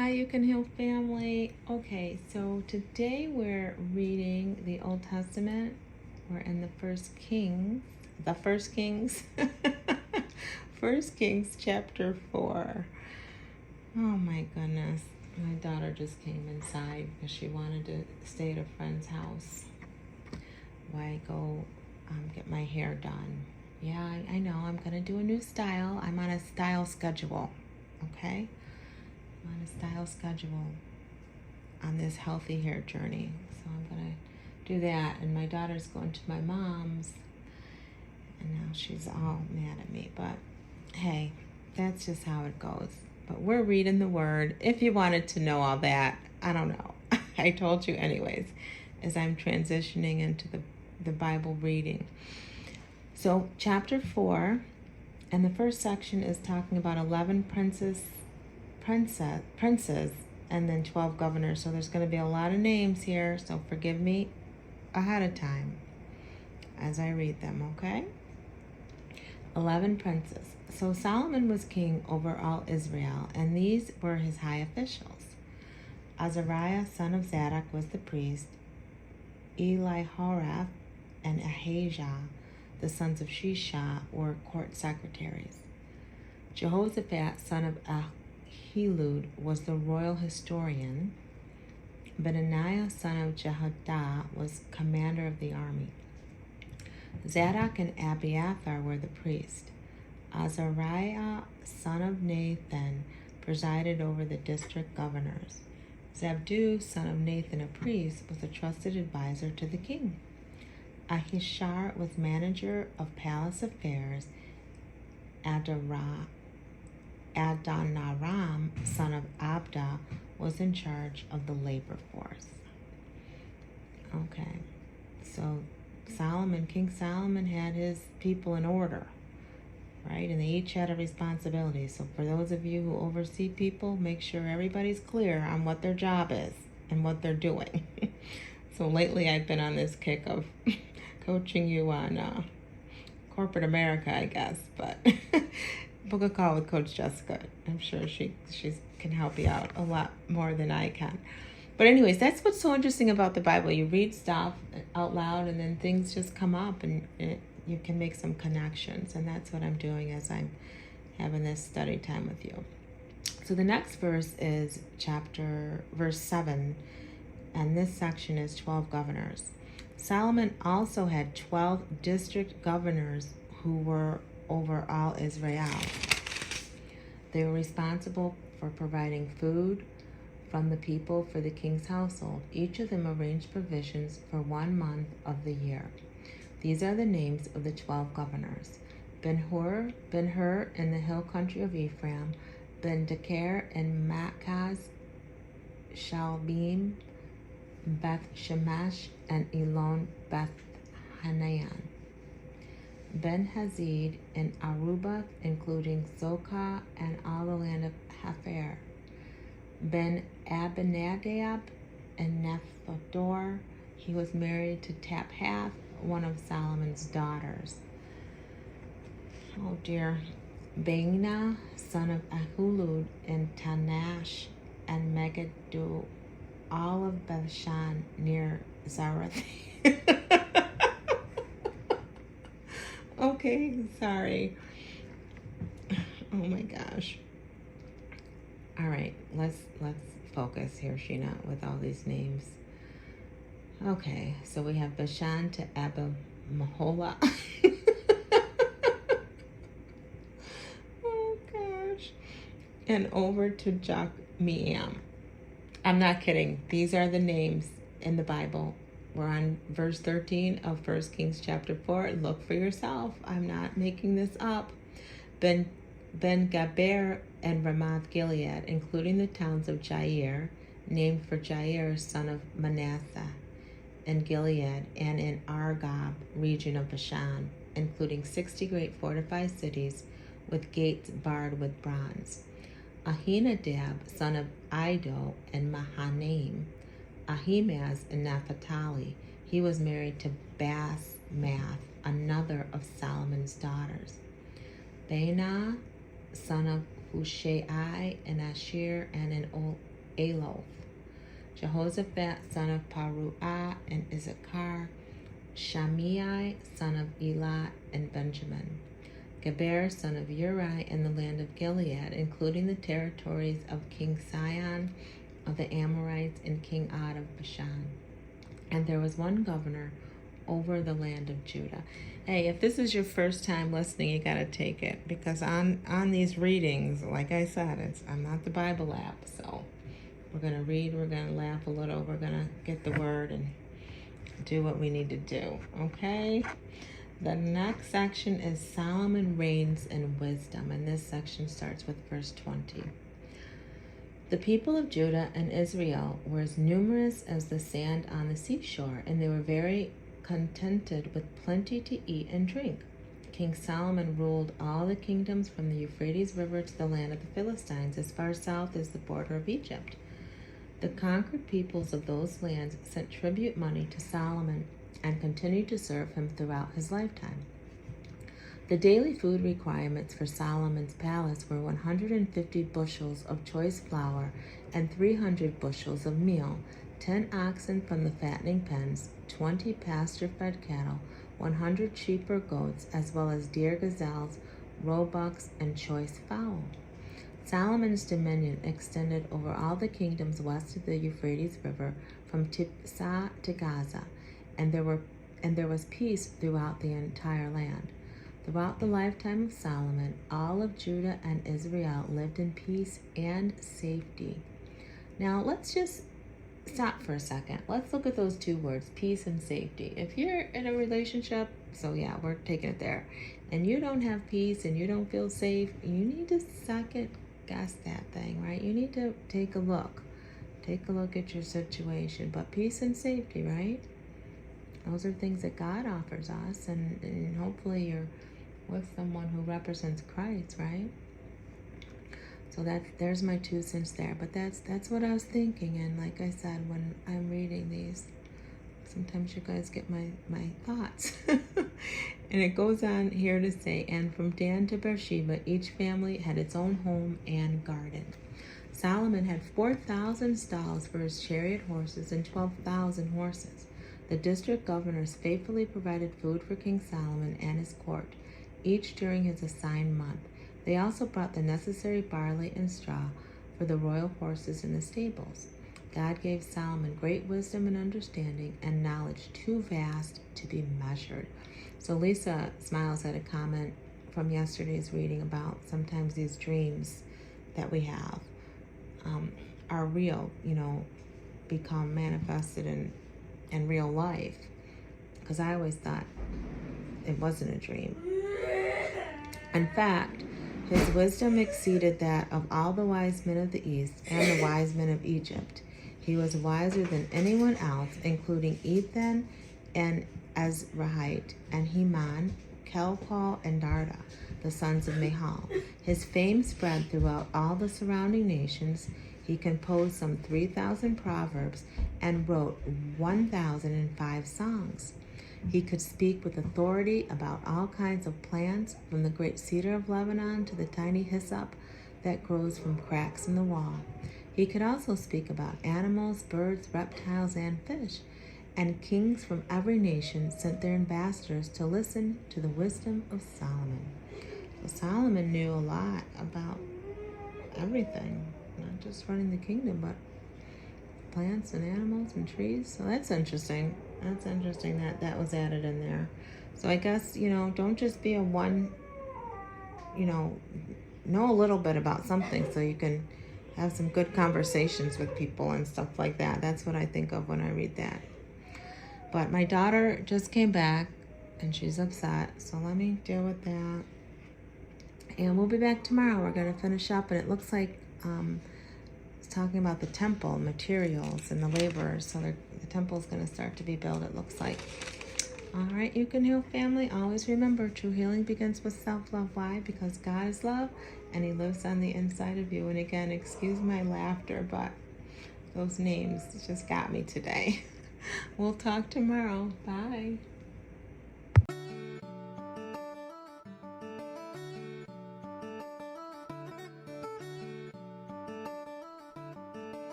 Hi, You Can Heal family. Okay, so today we're reading the Old Testament. We're in the First Kings, First Kings chapter 4. Oh my goodness. My daughter just came inside because she wanted to stay at a friend's house while I go get my hair done. Yeah, I know. I'm going to do a new style. I'm on a style schedule, okay? I'm on a style schedule on this healthy hair journey. So I'm going to do that. And my daughter's going to my mom's. And now she's all mad at me. But hey, that's just how it goes. But we're reading the word. If you wanted to know all that, I don't know. I told you anyways, as I'm transitioning into the Bible reading. So chapter 4, and the first section is talking about 11 princes, and then 12 governors. So there's going to be a lot of names here. So forgive me ahead of time as I read them, okay? 11 princes. So Solomon was king over all Israel, and these were his high officials. Azariah, son of Zadok, was the priest. Elihoreph and Ahijah, the sons of Shisha, were court secretaries. Jehoshaphat, son of Ahilud, was the royal historian. Benaniah, son of Jehoiada, was commander of the army. Zadok and Abiathar were the priest. Azariah, son of Nathan, presided over the district governors. Zabdu, son of Nathan, a priest, was a trusted advisor to the king. Ahishar was manager of palace affairs. Adoniram, son of Abda, was in charge of the labor force. Okay, so King Solomon had his people in order, right? And they each had a responsibility. So for those of you who oversee people, make sure everybody's clear on what their job is and what they're doing. So lately I've been on this kick of coaching you on corporate America, I guess, but book a call with Coach Jessica. I'm sure she can help you out a lot more than I can. But anyways, that's what's so interesting about the Bible. You read stuff out loud and then things just come up and you can make some connections. And that's what I'm doing as I'm having this study time with you. So the next verse is verse 7. And this section is 12 governors. Solomon also had 12 district governors who were over all Israel. They were responsible for providing food from the people for the king's household. Each of them arranged provisions for 1 month of the year. These are the names of the 12 governors: Ben-Hur in the hill country of Ephraim, Ben-Deker in Makaz, Shalbim, Beth-Shemesh, and Elon Beth-Hanan. Ben-Hazid in Aruba, including Zokah and all the land of Hepher. Ben-Abinadab in Nephdor. He was married to Taphath, one of Solomon's daughters. Oh dear. Baina, son of Ahilud in Tanash and Megiddo, all of Bethshan near Zareth. Okay, sorry. Oh my gosh. All right, let's focus here, Shena, with all these names. Okay, so we have Bashan to Abba Mahola. Oh gosh. And over to Jokmeam. I'm not kidding. These are the names in the Bible. We're on verse 13 of 1 Kings chapter 4. Look for yourself. I'm not making this up. Ben-Gaber and Ramoth Gilead, including the towns of Jair, named for Jair, son of Manasseh, in Gilead, and in Argob, region of Bashan, including 60 great fortified cities with gates barred with bronze. Ahinadab, son of Iddo, in Mahanaim. Ahimaaz in Naphtali. He was married to Basmath, another of Solomon's daughters. Baanah, son of Hushai, and Ashir, and in Aloth. Jehoshaphat, son of Paruah, and Issachar. Shimei, son of Elah, and Benjamin. Geber, son of Uri, in the land of Gilead, including the territories of King Sihon of the Amorites and King Og of Bashan. And there was one governor over the land of Judah. Hey, if this is your first time listening, you got to take it, because on these readings, like I said, I'm not the Bible app, so we're going to read, we're going to laugh a little, we're going to get the word and do what we need to do, okay? The next section is Solomon reigns in wisdom, and this section starts with verse 20. The people of Judah and Israel were as numerous as the sand on the seashore, and they were very contented with plenty to eat and drink. King Solomon ruled all the kingdoms from the Euphrates River to the land of the Philistines, as far south as the border of Egypt. The conquered peoples of those lands sent tribute money to Solomon and continued to serve him throughout his lifetime. The daily food requirements for Solomon's palace were 150 bushels of choice flour and 300 bushels of meal, 10 oxen from the fattening pens, 20 pasture-fed cattle, 100 sheep or goats, as well as deer, gazelles, roebucks, and choice fowl. Solomon's dominion extended over all the kingdoms west of the Euphrates River, from Tiphsah to Gaza, and there was peace throughout the entire land. Throughout the lifetime of Solomon, all of Judah and Israel lived in peace and safety. Now, let's just stop for a second. Let's look at those two words, peace and safety. If you're in a relationship, so yeah, we're taking it there, and you don't have peace and you don't feel safe, you need to second guess that thing, right? You need to take a look at your situation. But peace and safety, right? Those are things that God offers us, and hopefully you're with someone who represents Christ, right? So there's my 2 cents there. But that's what I was thinking, and like I said, when I'm reading these, sometimes you guys get my thoughts. And it goes on here to say, and from Dan to Beersheba, each family had its own home and garden. Solomon had 4,000 stalls for his chariot horses and 12,000 horses. The district governors faithfully provided food for King Solomon and his court, each during his assigned month. They also brought the necessary barley and straw for the royal horses in the stables. God gave Solomon great wisdom and understanding and knowledge too vast to be measured. So Lisa Smiles had a comment from yesterday's reading about sometimes these dreams that we have are real, become manifested in real life. Because I always thought it wasn't a dream. In fact, his wisdom exceeded that of all the wise men of the East and the wise men of Egypt. He was wiser than anyone else, including Ethan and Ezrahite and Heman, Kelpal, and Darda, the sons of Mahal. His fame spread throughout all the surrounding nations. He composed some 3,000 proverbs and wrote 1,005 songs. He could speak with authority about all kinds of plants, from the great cedar of Lebanon to the tiny hyssop that grows from cracks in the wall. He could also speak about animals, birds, reptiles, and fish. And kings from every nation sent their ambassadors to listen to the wisdom of Solomon. So Solomon knew a lot about everything, not just running the kingdom, but plants and animals and trees. So that's interesting. That's interesting that was added in there. So I guess, don't just be a one, know a little bit about something so you can have some good conversations with people and stuff like that. That's what I think of when I read that. But my daughter just came back and she's upset, so let me deal with that. And we'll be back tomorrow. We're going to finish up, and it looks like it's talking about the temple, materials, and the laborers. So the temple's going to start to be built, it looks like. All right, You Can Heal family. Always remember, true healing begins with self-love. Why? Because God is love, and He lives on the inside of you. And again, excuse my laughter, but those names just got me today. We'll talk tomorrow. Bye.